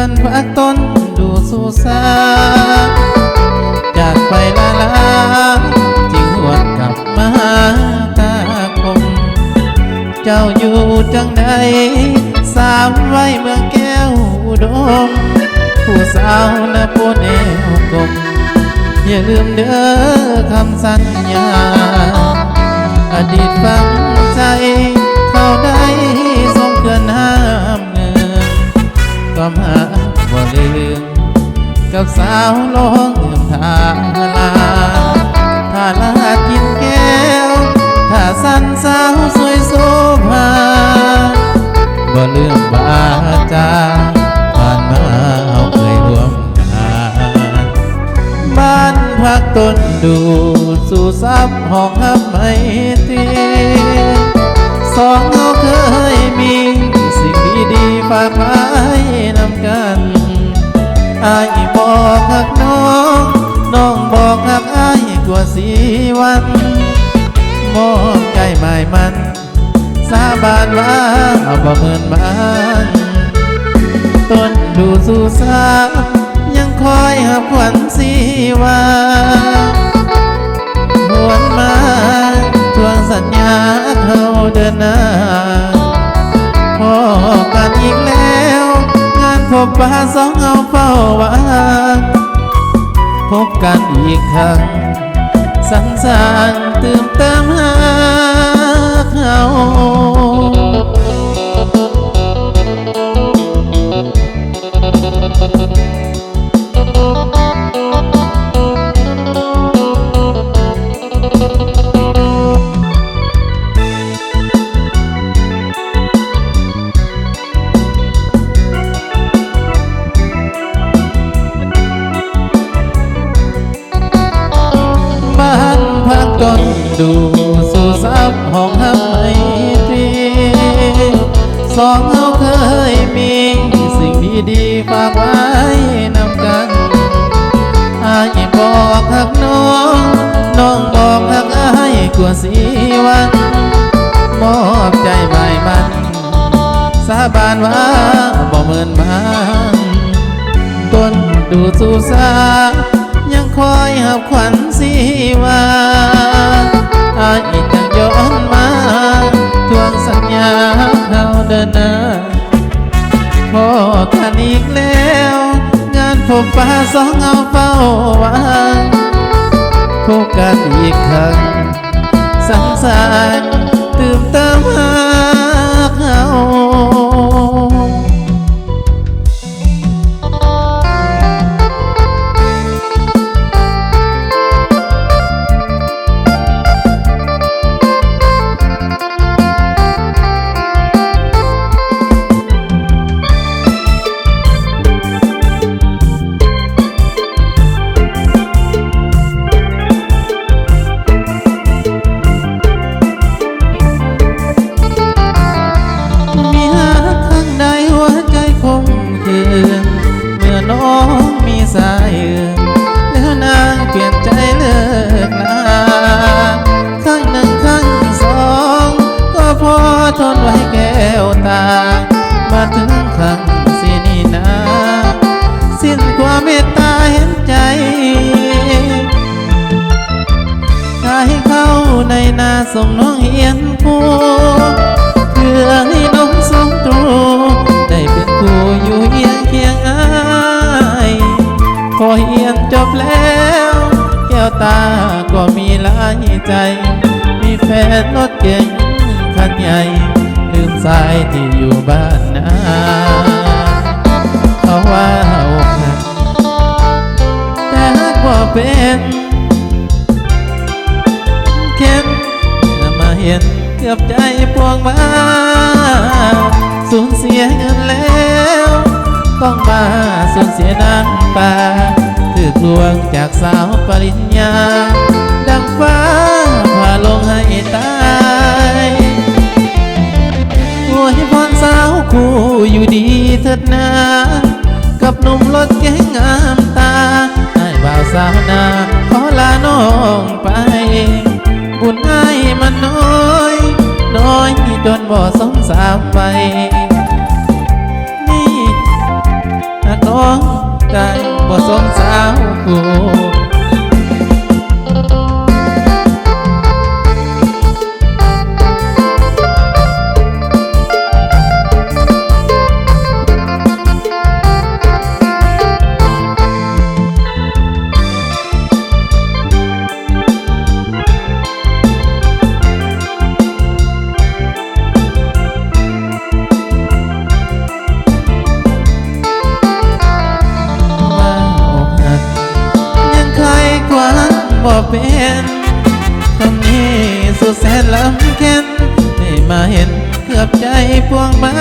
อนพักต้นดูสุสานจากไปลาจึงหวนกลับมาตาคมเจ้าอยู่จังใดสามไว้เมืองแก้วอุดมผู้สาวนาโปแนวกลมอย่าลืมเด้อคำสัญญาอดีตฝังใจเข้าได้สมเกินห้ามเงินความหาบ่ลืมกับสาวลองลืมทางลาถ้าลากินแก้วถ้าสั้นสาวสวยโซภาบ่ลืมบาจาผ่านมาเอาเคยร่วมกันบ้านพักต้นดูสู่ซับห้องฮับไม่ตีสองเราเคยมีสิ่งดีๆฝากไว้นำกันอายบอกหักน้องน้องบอกหักอายกว่าสีวันมองใจหมายมันสาบานว่าเอาบ่เหมือนมันต้นดูสู่สายังคอยหับขวัญสีว่าหวนมาทวงสัญญาเขาเดินหน้าพอกันอีกแล้วงานพบปะสองเอาเฝ้าหวังพบกันอีกครั้งสังสารตื่นเติมหาเขาต้นดูสู่ซับห้องฮับไม่ตรีสองเราเคยมีสิ่งดีๆฝากไว้นำกันอายบอกหักน้องน้องบอกหักอายกว่าสีวันมอบใจใหม่มันสาบานว่าบ่เหมือนมันต้นดูสู่ซับยังคอยหับขวัญสีว่าอายจังย้อนมาทวงสัญญาเขาเดินหน้าพอกันอีกแล้วงานพบปะสองเอาเฝ้าหวังพบกันอีกครั้งสังสารตื่นเติมหาเขา มาถึงครั้งสินี่นาสิ้นความเมตตาเห็นใจถ้าให้เข้าในนาส่งน้องเฮียนผู้เพื่อให้น้องสมตรูได้เป็นคู่อยู่เฮียงเคียงอายพอเฮียนจบแล้วแก้วตาก็มีหลายใจมีแฟนรถเก๋งคันใหญ่ลืมสายที่อยู่บ้านนาเขาว่าอกหักแต่หากว่าเป็นเข็นมาเห็นเกือบใจพวงมาสูญเสียเงินแล้วต้องมาสูญเสียน้ำตาถือลวงจากสาวปริญญาดังฟ้าพาลงให้ตายอวยพรสาวคู่อยู่ดีเถิดนากับหนุ่มรถเก๋งงามตาให้บ่าวสาวนาขอลาน้องไปบุญให้มันน้อยจนบ่สมสามไปนี่หาก งใจบ่สงสาวกูบ่เป็นคำนี้สุดแสนลำเค็นได้มาเห็นเกือบใจพวงมา